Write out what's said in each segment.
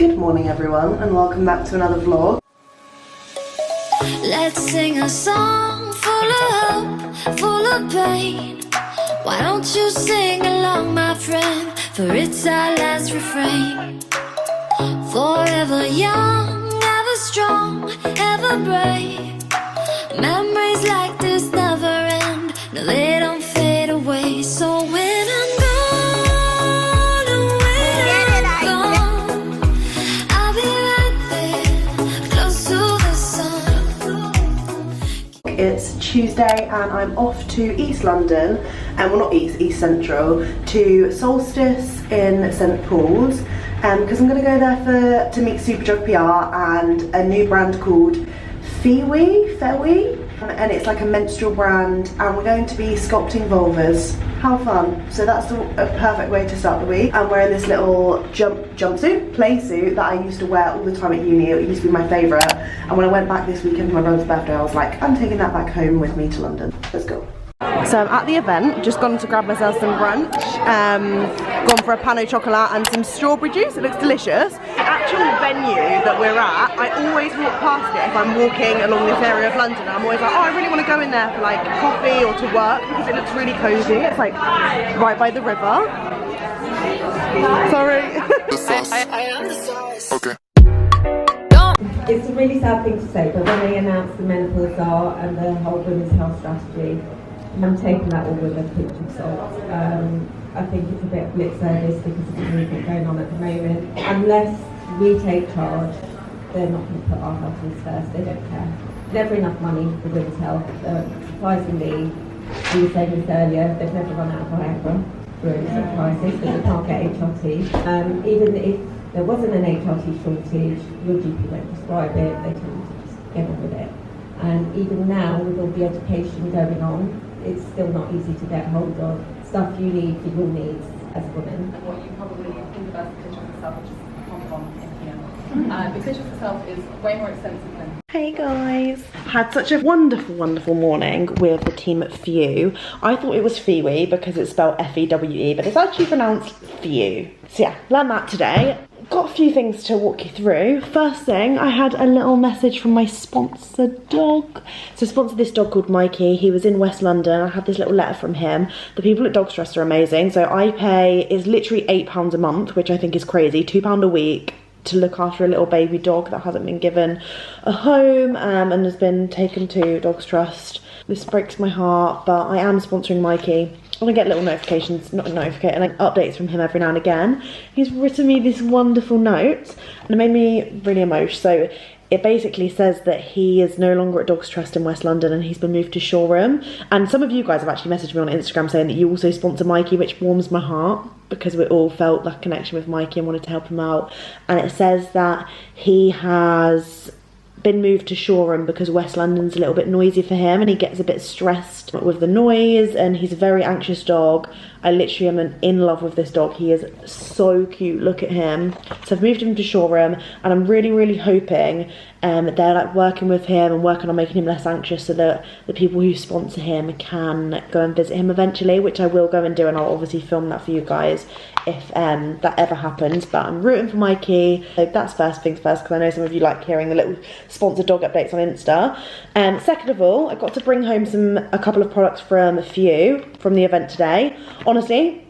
Good morning everyone and welcome back to another vlog. Let's sing a song full of hope, full of pain. Why don't you sing along, my friend, for it's our last refrain. Forever young, ever strong, ever brave. Memories like this never end, no they don't fade away. So when I'm gone, when I'm gone, I'll be right there, close to the sun. It's Tuesday and I'm off to East London, and well not East Central, to Solstice in St Paul's, because I'm going to go there to meet Superdrug PR and a new brand called Fewi, and it's like a menstrual brand, and we're going to be sculpting vulvas. How fun. So that's a perfect way to start the week. I'm wearing this little jumpsuit, playsuit that I used to wear all the time at uni. It used to be my favourite, and when I went back this weekend for my brother's birthday I was like, I'm taking that back home with me to London. Let's go. So I'm at the event, just gone to grab myself some brunch, gone for a pain au chocolat and some strawberry juice. It looks delicious. The actual venue that we're at, I always walk past it if I'm walking along this area of London. I'm always like, oh, I really want to go in there for like coffee or to work because it looks really cosy. It's like right by the river. Sorry. Okay. It's a really sad thing to say, but when they announced the menopause czar and the whole women's health strategy, I'm taking that all with a pinch of salt. I think it's a bit of lip service because of the movement going on at the moment. Unless we take charge, they're not going to put our health needs first. They don't care. Never enough money for women's health. Surprisingly, we were saying this earlier, they've never run out of Viagra during this crisis, but they can't get HRT. Even if there wasn't an HRT shortage, your GP won't prescribe it, they tell you to just get on with it. And even now, with all the education going on, it's still not easy to get hold of stuff you need for your needs as a woman. What you probably think about the clitoris itself, which is a pom-pom in here. The clitoris itself is way more expensive than... Hey guys! Had such a wonderful morning with the team at Few. I thought it was Fewi because it's spelled F-E-W-E, but it's actually pronounced Few. So yeah, learned that today. Got a few things to walk you through. First thing, I had a little message from my sponsor dog. So I sponsored this dog called Mikey. He was in West London. I had this little letter from him. The people at Dogs Trust are amazing. So I pay, is literally £8 a month, which I think is crazy, £2 a week to look after a little baby dog that hasn't been given a home and has been taken to Dogs Trust. This breaks my heart, but I am sponsoring Mikey. I get little notifications, like updates from him every now and again. He's written me this wonderful note and it made me really emotional. So it basically says that he is no longer at Dogs Trust in West London and he's been moved to Shoreham. And some of you guys have actually messaged me on Instagram saying that you also sponsor Mikey, which warms my heart because we all felt that connection with Mikey and wanted to help him out. And it says that he has been moved to Shoreham because West London's a little bit noisy for him and he gets a bit stressed with the noise, and he's a very anxious dog. I literally am in love with this dog. He is so cute, look at him. So I've moved him to Shoreham and I'm really hoping that they're like working with him and working on making him less anxious so that the people who sponsor him can go and visit him eventually, which I will go and do, and I'll obviously film that for you guys if that ever happens. But I'm rooting for Mikey. So that's first things first, because I know some of you like hearing the little sponsored dog updates on Insta. Second of all, I got to bring home a couple of products from Few from the event today. Honestly,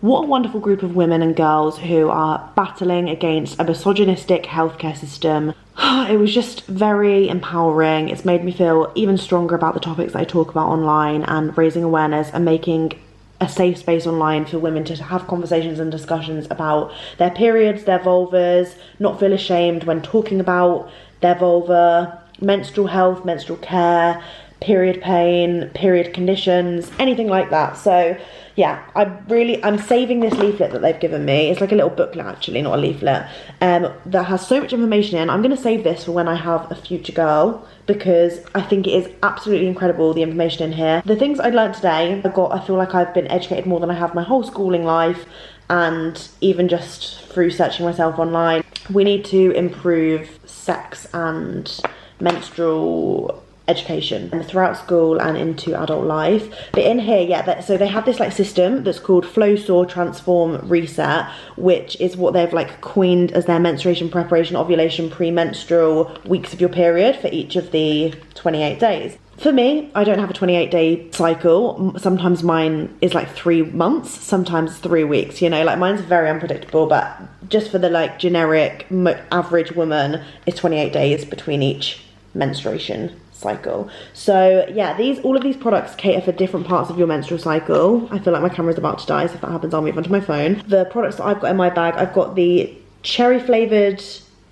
what a wonderful group of women and girls who are battling against a misogynistic healthcare system. It was just very empowering. It's made me feel even stronger about the topics that I talk about online and raising awareness and making a safe space online for women to have conversations and discussions about their periods, their vulvas, not feel ashamed when talking about their vulva, menstrual health, menstrual care, period pain, period conditions, anything like that. So yeah, I'm saving this leaflet that they've given me. It's like a little booklet actually, not a leaflet, that has so much information in. I'm going to save this for when I have a future girl because I think it is absolutely incredible, the information in here. The things I learned today, I feel like I've been educated more than I have my whole schooling life, and even just through searching myself online. We need to improve sex and menstrual education and throughout school and into adult life. But in here, yeah, so they have this like system that's called Flow, Store, Transform, Reset, which is what they've like coined as their menstruation, preparation, ovulation, premenstrual weeks of your period for each of the 28 days. For me, I don't have a 28-day cycle. Sometimes mine is like 3 months, sometimes 3 weeks, you know, like mine's very unpredictable, but just for the like generic average woman, it's 28 days between each menstruation cycle. So yeah, all of these products cater for different parts of your menstrual cycle. I feel like my camera's about to die, so if that happens, I'll move onto my phone. The products that I've got in my bag, I've got the cherry flavoured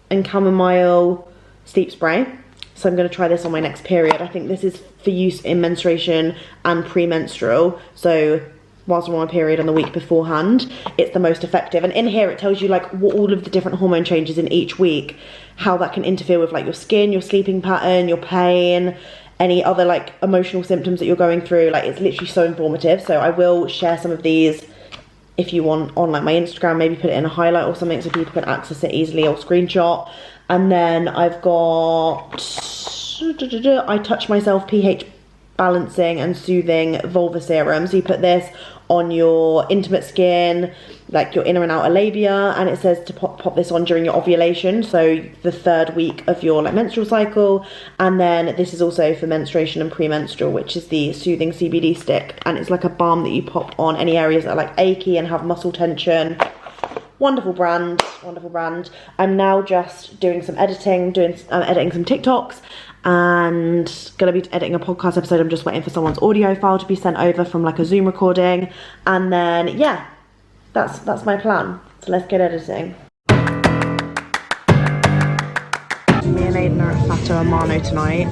and chamomile sleep spray. So I'm going to try this on my next period. I think this is for use in menstruation and premenstrual. So whilst I'm on my period and the week beforehand, it's the most effective. And in here, it tells you like what all of the different hormone changes in each week, how that can interfere with like your skin, your sleeping pattern, your pain, any other like emotional symptoms that you're going through. Like it's literally so informative. So I will share some of these if you want on like my Instagram, maybe put it in a highlight or something so people can access it easily or screenshot. And then I've got I Touch Myself pH balancing and soothing vulva serum. So you put this on your intimate skin, like your inner and outer labia, and it says to pop this on during your ovulation, so the 3rd week of your like menstrual cycle. And then this is also for menstruation and premenstrual, which is the soothing CBD stick, and it's like a balm that you pop on any areas that are like achy and have muscle tension. Wonderful brand, wonderful brand. I'm now just doing some editing, editing some TikToks, and gonna be editing a podcast episode. I'm just waiting for someone's audio file to be sent over from like a Zoom recording, and then yeah, that's my plan. So let's get editing. Me and Aiden are at Fatto A Mano tonight.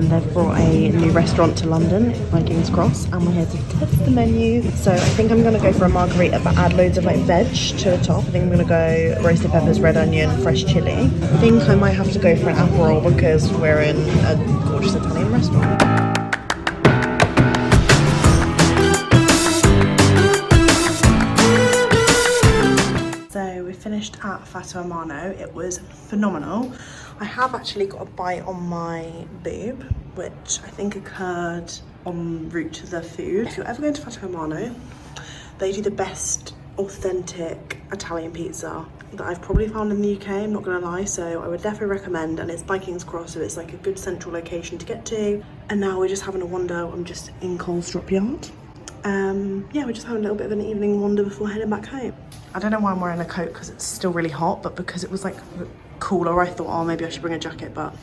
They've brought a new restaurant to London, King's Cross, and we're here to test the menu. So I think I'm going to go for a margarita but add loads of like veg to the top. I think I'm going to go roasted peppers, red onion, fresh chilli. I think I might have to go for an Aperol because we're in a gorgeous Italian restaurant. So we finished at Fatto A Mano. It was phenomenal. I have actually got a bite on my boob, which I think occurred en route to the food. If you're ever going to Fatto A Mano, they do the best authentic Italian pizza that I've probably found in the UK, I'm not gonna lie, so I would definitely recommend. And it's by King's Cross, so it's like a good central location to get to. And now we're just having a wander. I'm just in Colestrop Yard. Yeah, we're just having a little bit of an evening wander before heading back home. I don't know why I'm wearing a coat because it's still really hot, but because it was like cooler, I thought, oh, maybe I should bring a jacket, but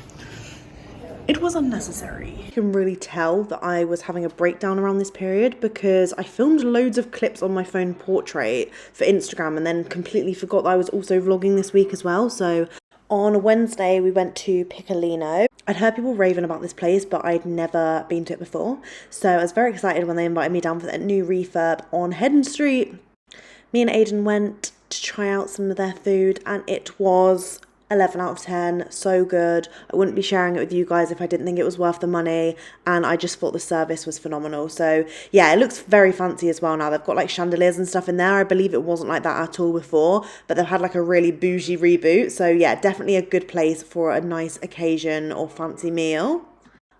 it was unnecessary. You can really tell that I was having a breakdown around this period because I filmed loads of clips on my phone portrait for Instagram and then completely forgot that I was also vlogging this week as well. So on Wednesday, we went to Piccolino. I'd heard people raving about this place, but I'd never been to it before. So I was very excited when they invited me down for that new refurb on Headon Street. Me and Aiden went to try out some of their food and it was 11 out of 10, so good. I wouldn't be sharing it with you guys if I didn't think it was worth the money, and I just thought the service was phenomenal. So yeah, it looks very fancy as well now. They've got like chandeliers and stuff in there. I believe it wasn't like that at all before, but they've had like a really bougie reboot. So yeah, definitely a good place for a nice occasion or fancy meal.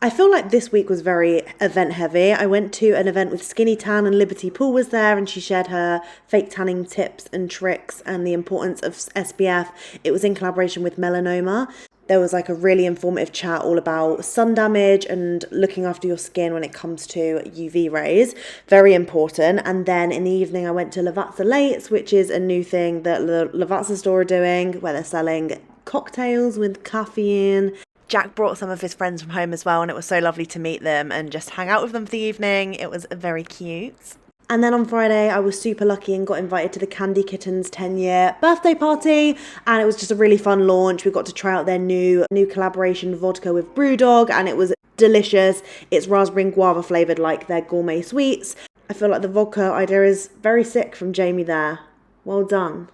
I feel like this week was very event heavy. I went to an event with Skinny Tan and Liberty Poole was there, and she shared her fake tanning tips and tricks and the importance of SPF. It was in collaboration with Melanoma. There was like a really informative chat all about sun damage and looking after your skin when it comes to UV rays. Very important. And then in the evening I went to Lavazza Lates, which is a new thing that the Lavazza store are doing, where they're selling cocktails with caffeine. Jack brought some of his friends from home as well, and it was so lovely to meet them and just hang out with them for the evening. It was very cute. And then on Friday, I was super lucky and got invited to the Candy Kittens 10-year birthday party, and it was just a really fun launch. We got to try out their new collaboration vodka with Brewdog, and it was delicious. It's raspberry and guava flavoured like their gourmet sweets. I feel like the vodka idea is very sick from Jamie there. Well done.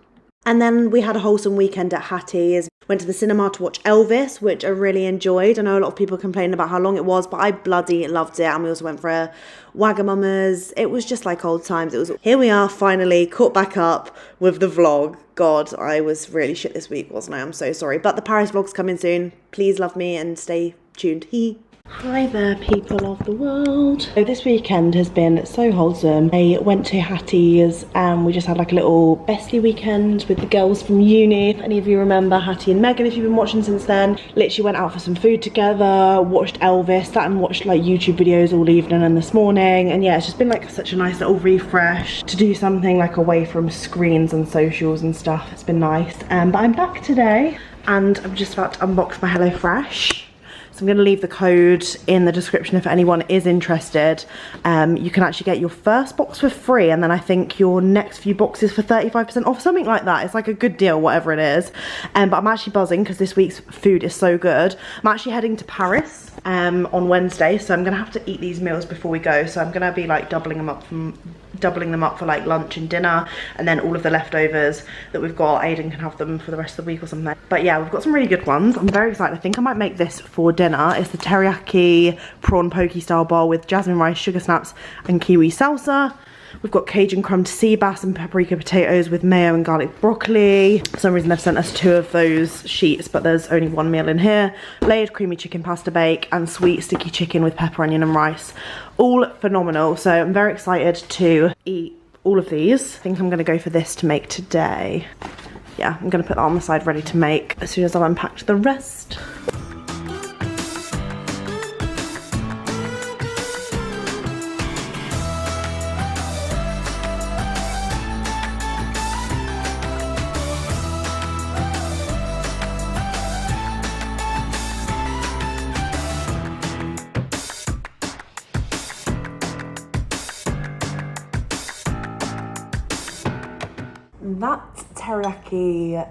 And then we had a wholesome weekend at Hattie's. Went to the cinema to watch Elvis, which I really enjoyed. I know a lot of people complained about how long it was, but I bloody loved it. And we also went for a Wagamama's. It was just like old times. Here we are, finally caught back up with the vlog. God, I was really shit this week, wasn't I? I'm so sorry. But the Paris vlog's coming soon. Please love me and stay tuned. Hi there, people of the world. So this weekend has been so wholesome. I went to Hattie's and we just had like a little bestie weekend with the girls from uni. If any of you remember Hattie and Megan, if you've been watching since then. Literally went out for some food together, watched Elvis, sat and watched like YouTube videos all evening and this morning. And yeah, it's just been like such a nice little refresh to do something like away from screens and socials and stuff. It's been nice. But I'm back today and I'm just about to unbox my HelloFresh. So I'm going to leave the code in the description if anyone is interested. You can actually get your first box for free and then I think your next few boxes for 35% off, something like that. It's like a good deal, whatever it is. But I'm actually buzzing because this week's food is so good. I'm actually heading to Paris on Wednesday, so I'm going to have to eat these meals before we go. So I'm going to be like doubling them up for like lunch and dinner, and then all of the leftovers that we've got, Aiden can have them for the rest of the week or something. But yeah, we've got some really good ones. I'm very excited. I think I might make this for dinner. It's the teriyaki prawn poke style bowl with jasmine rice, sugar snaps and kiwi salsa. We've got Cajun crumbed sea bass and paprika potatoes with mayo and garlic broccoli. For some reason they've sent us 2 of those sheets, but there's only 1 meal in here. Layered creamy chicken pasta bake and sweet sticky chicken with pepper, onion and rice. All phenomenal. So I'm very excited to eat all of these. I think I'm gonna go for this to make today. Yeah, I'm gonna put that on the side ready to make as soon as I've unpacked the rest. That teriyaki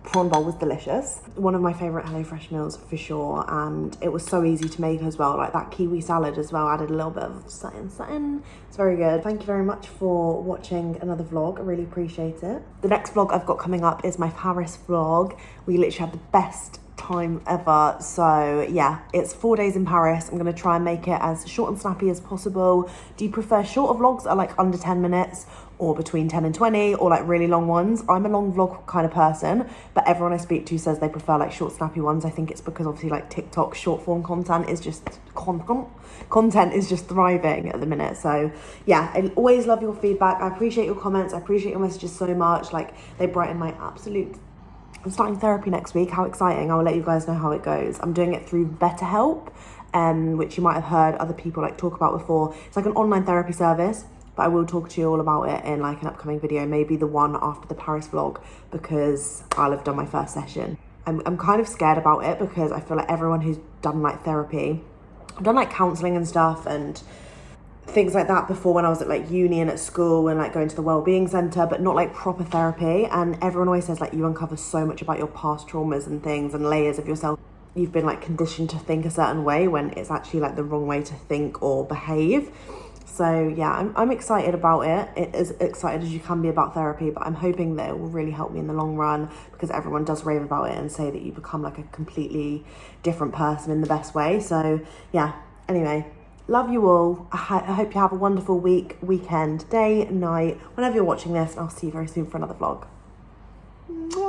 prawn bowl was delicious. One of my favourite HelloFresh meals for sure, and it was so easy to make as well. Like that kiwi salad as well added a little bit of something. It's very good. Thank you very much for watching another vlog. I really appreciate it. The next vlog I've got coming up is my Paris vlog. We literally had the best time ever. So yeah, it's 4 days in Paris. I'm gonna try and make it as short and snappy as possible. Do you prefer shorter vlogs that are like under 10 minutes or between 10 and 20, or like really long ones? I'm a long vlog kind of person, but everyone I speak to says they prefer like short snappy ones. I think it's because obviously like TikTok short form content is just content is just thriving at the minute. So yeah, I always love your feedback. I appreciate your comments. I appreciate your messages so much. Like they brighten my absolute. I'm starting therapy next week. How exciting. I will let you guys know how it goes. I'm doing it through BetterHelp, which you might have heard other people like talk about before. It's like an online therapy service, but I will talk to you all about it in like an upcoming video, maybe the one after the Paris vlog, because I'll have done my first session. I'm kind of scared about it because I feel like everyone who's done like therapy, I've done like counselling and stuff and things like that before when I was at like uni and at school and like going to the wellbeing centre, but not like proper therapy. And everyone always says like you uncover so much about your past traumas and things and layers of yourself. You've been like conditioned to think a certain way when it's actually like the wrong way to think or behave. So yeah, I'm excited about it. It is excited as you can be about therapy, but I'm hoping that it will really help me in the long run, because everyone does rave about it and say that you become like a completely different person in the best way. So yeah, anyway, love you all. I hope you have a wonderful weekend, day, night, whenever you're watching this, and I'll see you very soon for another vlog. Mwah.